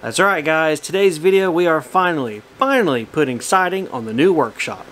That's right, guys. Today's video we are finally putting siding on the new workshop.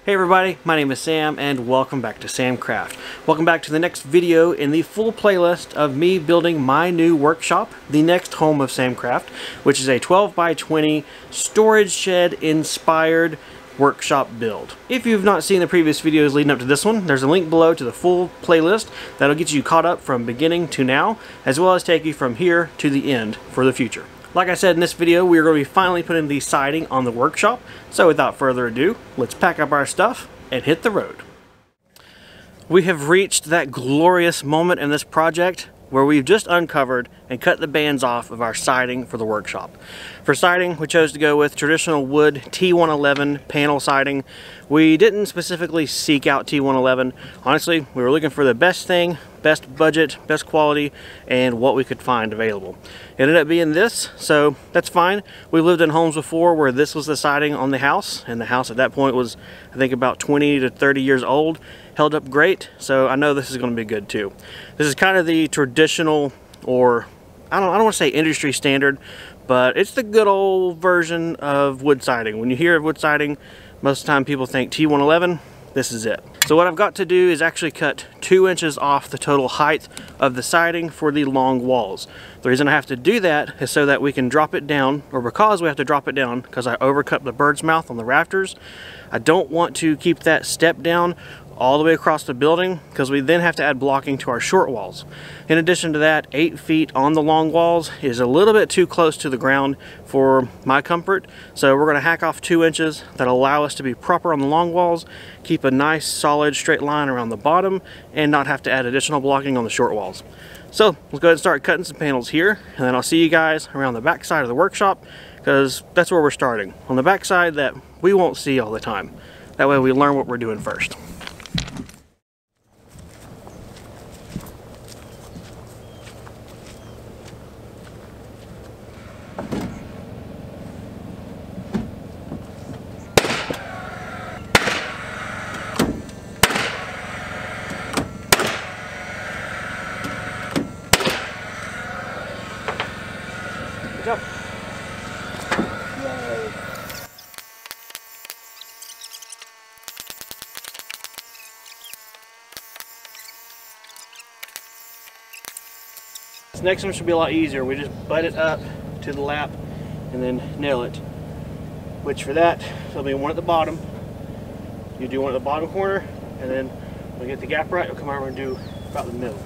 Hey everybody, my name is Sam and welcome back to Samcraft. Welcome back to the next video in the full playlist of me building my new workshop, the next home of Samcraft, which is a 12 by 20 storage shed inspired workshop build. If you've not seen the previous videos leading up to this one, there's a link below to the full playlist that'll get you caught up from beginning to now, as well as take you from here to the end for the future. Like I said, in this video, we are going to be finally putting the siding on the workshop. So without further ado, let's pack up our stuff and hit the road. We have reached that glorious moment in this project where we've just uncovered and cut the bands off of our siding for the workshop. For siding, we chose to go with traditional wood T111 panel siding. We didn't specifically seek out T111. Honestly, we were looking for the best thing, best budget, best quality, and what we could find available. It ended up being this, so that's fine. We've lived in homes before where this was the siding on the house, and the house at that point was, I think, about 20 to 30 years old. Held up great, so I know this is going to be good too. This is kind of the traditional, or I don't want to say industry standard, but it's the good old version of wood siding. When you hear of wood siding, most of the time people think T111. This is it. So what I've got to do is actually cut 2 inches off the total height of the siding for the long walls. The reason I have to do that is so that we can drop it down, or because we have to drop it down because I overcut the bird's mouth on the rafters. I don't want to keep that step down all the way across the building because we then have to add blocking to our short walls. In addition to that, 8 feet on the long walls is a little bit too close to the ground for my comfort, so we're going to hack off 2 inches that allow us to be proper on the long walls, keep a nice solid straight line around the bottom, and not have to add additional blocking on the short walls. So let's go ahead and start cutting some panels here, and then I'll see you guys around the back side of the workshop because that's where we're starting, on the back side that we won't see all the time. That way we learn what we're doing first. Good job. Yay. This next one should be a lot easier. We just butt it up to the lap and then nail it. Which for that, there'll be one at the bottom. You do one at the bottom corner, and then when we get the gap right, we'll come over and do about the middle.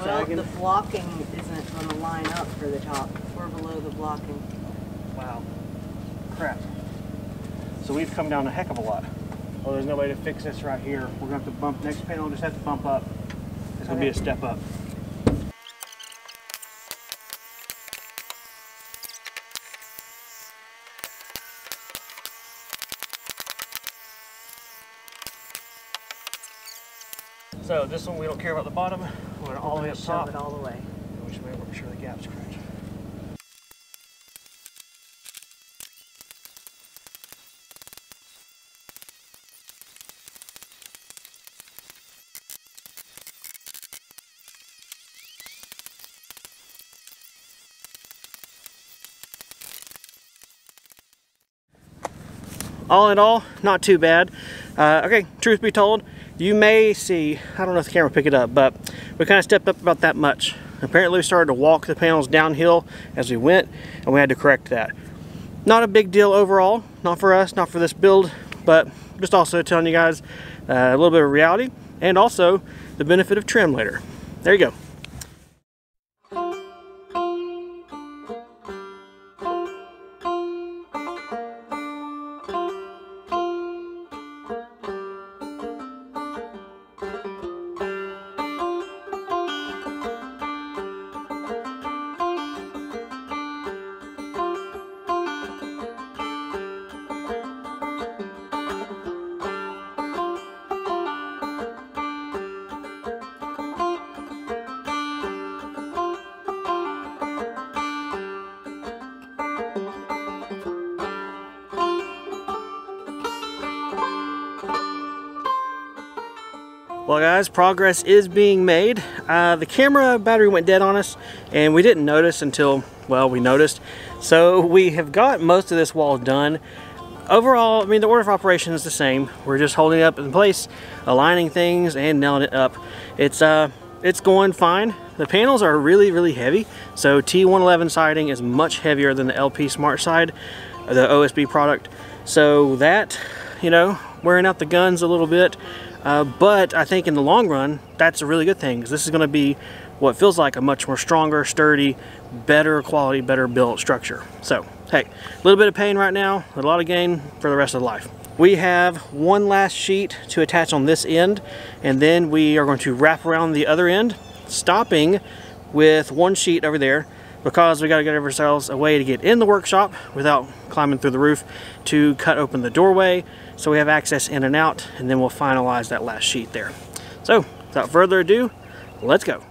Well, the blocking isn't going to line up for the top. We're below the blocking. Wow. Crap. So we've come down a heck of a lot. Oh, there's no way to fix this right here. We're going to have to bump, next panel just have to bump up. It's going to be a step up. So this one we don't care about the bottom. We're going all the way up top. Shove it all the way. We should make sure the gap's correct. All in all, not too bad. Okay, truth be told, you may see, I don't know if the camera will pick it up, but we kind of stepped up about that much. Apparently we started to walk the panels downhill as we went, and we had to correct that. Not a big deal overall, not for us, not for this build, but just also telling you guys a little bit of reality, and also the benefit of trim later. There you go. Well guys, progress is being made. The camera battery went dead on us and we didn't notice until, well, we noticed. So we have got most of this wall done. Overall, I mean, the order of operation is the same. We're just holding it up in place, aligning things and nailing it up. It's going fine. The panels are really, really heavy. So T111 siding is much heavier than the LP Smart Side, the OSB product. So that, you know, wearing out the guns a little bit. But I think in the long run, that's a really good thing, because this is going to be what feels like a much more stronger, sturdy, better quality, better built structure. So, hey, a little bit of pain right now, a lot of gain for the rest of life. We have one last sheet to attach on this end, and then we are going to wrap around the other end, stopping with one sheet over there, because we got to get ourselves a way to get in the workshop without climbing through the roof to cut open the doorway, so we have access in and out, and then we'll finalize that last sheet there. So, without further ado, let's go.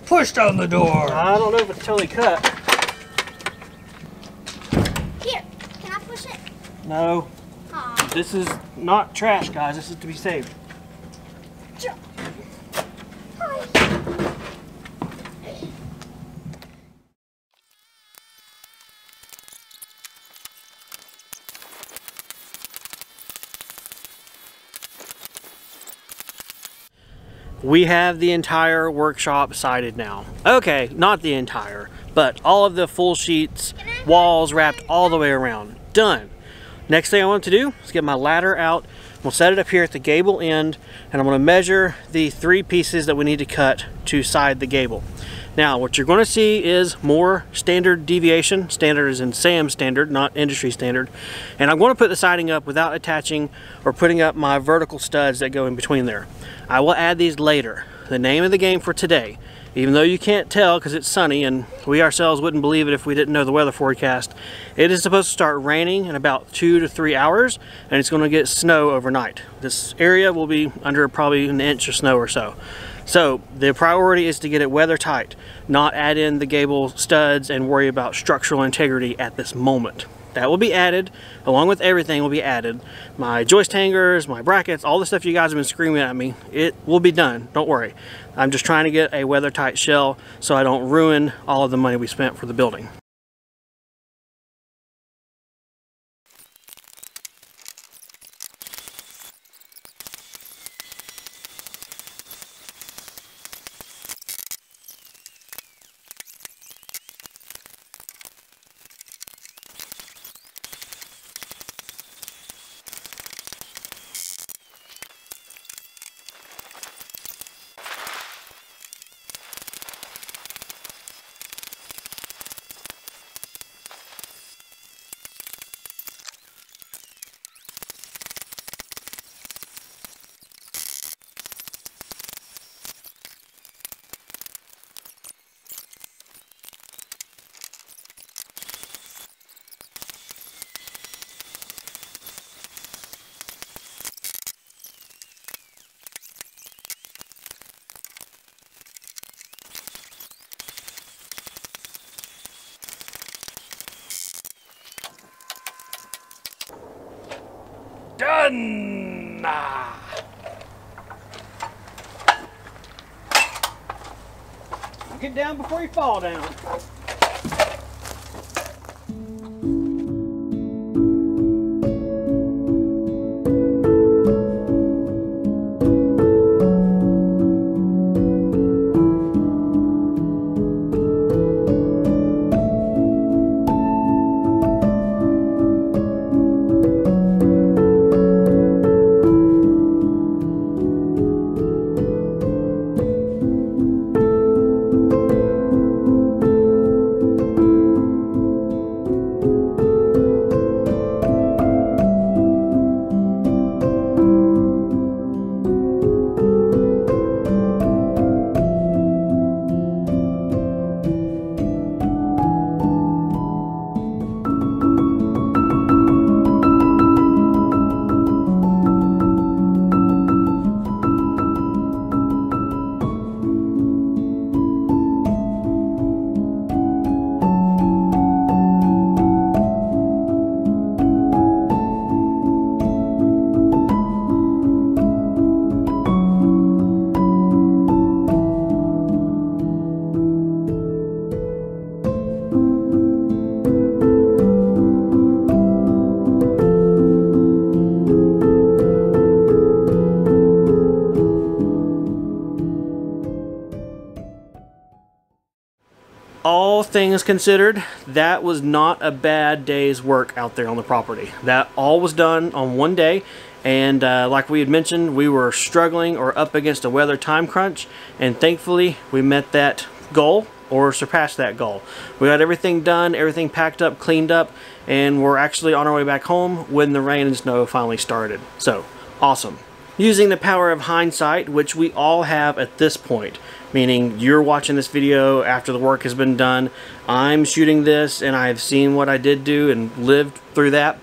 Push down the door. I don't know if it's totally cut. Here, can I push it? No. Aw. This is not trash, guys. This is to be saved. We have the entire workshop sided now. Okay, not the entire, but all of the full sheets, walls wrapped all the way around. Done. Next thing I want to do is get my ladder out. We'll set it up here at the gable end, and I'm going to measure the 3 pieces that we need to cut to side the gable. Now, what you're going to see is more standard deviation. Standard is in SAM standard, not industry standard. And I'm going to put the siding up without attaching or putting up my vertical studs that go in between there. I will add these later. The name of the game for today, even though you can't tell because it's sunny and we ourselves wouldn't believe it if we didn't know the weather forecast, it is supposed to start raining in about 2 to 3 hours, and it's going to get snow overnight. This area will be under probably an inch of snow or so. So the priority is to get it weather tight, not add in the gable studs and worry about structural integrity at this moment. That will be added, along with everything will be added. My joist hangers, my brackets, all the stuff you guys have been screaming at me, it will be done, don't worry. I'm just trying to get a weather tight shell so I don't ruin all of the money we spent for the building. done! Get down before you fall down. All things considered, that was not a bad day's work out there on the property. That all was done on one day, and like we had mentioned, we were struggling or up against a weather time crunch, and thankfully we met that goal or surpassed that goal. We got everything done, everything packed up, cleaned up, and we're actually on our way back home when the rain and snow finally started. So, awesome. Using the power of hindsight, which we all have at this point, meaning you're watching this video after the work has been done, I'm shooting this and I've seen what I did do and lived through that.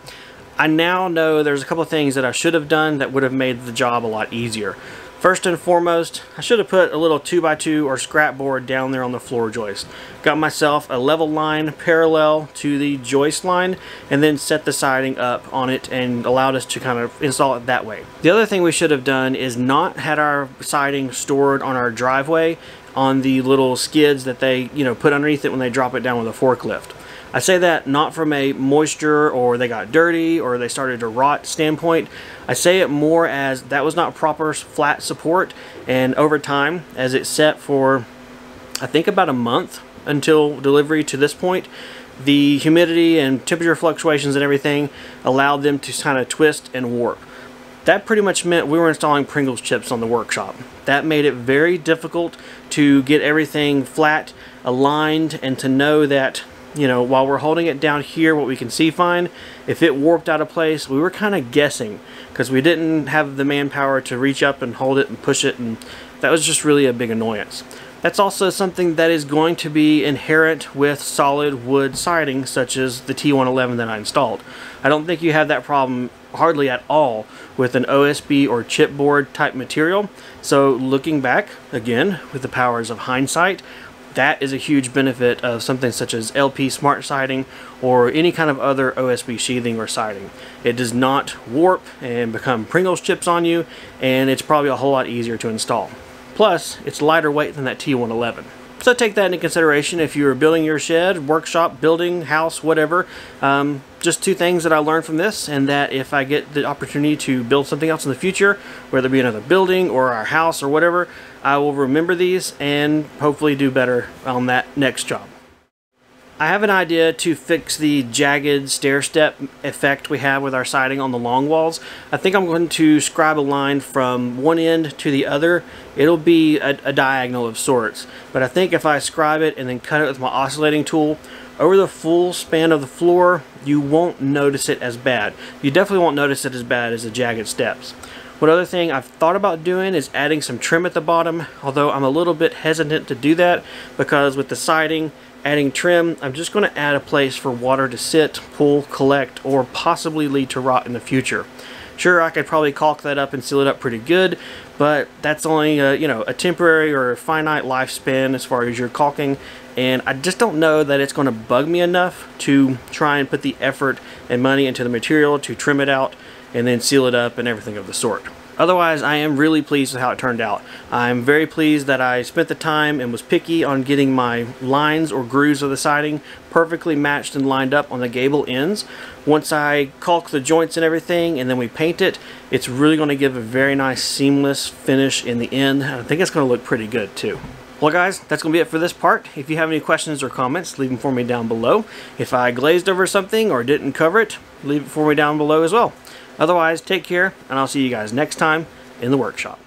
I now know there's a couple of things that I should have done that would have made the job a lot easier. First and foremost, I should have put a little 2x2 or scrap board down there on the floor joist. Got myself a level line parallel to the joist line and then set the siding up on it and allowed us to kind of install it that way. The other thing we should have done is not had our siding stored on our driveway on the little skids that they, put underneath it when they drop it down with a forklift. I say that not from a moisture or they got dirty or they started to rot standpoint. I say it more as that was not proper flat support, and over time, as it set for I think about a month until delivery to this point, the humidity and temperature fluctuations and everything allowed them to kind of twist and warp. That pretty much meant we were installing Pringles chips on the workshop. That made it very difficult to get everything flat, aligned, and to know that while we're holding it down here, what we can see fine, if it warped out of place, we were kind of guessing because we didn't have the manpower to reach up and hold it and push it, and that was just really a big annoyance. That's also something that is going to be inherent with solid wood siding such as the T111 that I installed. I don't think you have that problem hardly at all with an OSB or chipboard type material. So looking back, again, with the powers of hindsight, that is a huge benefit of something such as LP Smart Siding or any kind of other OSB sheathing or siding. It does not warp and become Pringles chips on you, and it's probably a whole lot easier to install. Plus, it's lighter weight than that T111. So take that into consideration if you're building your shed, workshop, building, house, whatever. Just two things that I learned from this, and that if I get the opportunity to build something else in the future, whether it be another building or our house or whatever, I will remember these and hopefully do better on that next job. I have an idea to fix the jagged stair step effect we have with our siding on the long walls. I think I'm going to scribe a line from one end to the other. It'll be a diagonal of sorts, but I think if I scribe it and then cut it with my oscillating tool over the full span of the floor, you won't notice it as bad. You definitely won't notice it as bad as the jagged steps. One other thing I've thought about doing is adding some trim at the bottom, although I'm a little bit hesitant to do that because with the siding, adding trim, I'm just going to add a place for water to sit, pull, collect, or possibly lead to rot in the future. Sure, I could probably caulk that up and seal it up pretty good, but that's only a temporary or a finite lifespan as far as your caulking, and I just don't know that it's going to bug me enough to try and put the effort and money into the material to trim it out and then seal it up and everything of the sort. Otherwise, I am really pleased with how it turned out. I'm very pleased that I spent the time and was picky on getting my lines or grooves of the siding perfectly matched and lined up on the gable ends. Once I caulk the joints and everything and then we paint it, it's really going to give a very nice seamless finish in the end. I think it's going to look pretty good too. Well guys, that's going to be it for this part. If you have any questions or comments, leave them for me down below. If I glazed over something or didn't cover it, leave it for me down below as well. Otherwise, take care, and I'll see you guys next time in the workshop.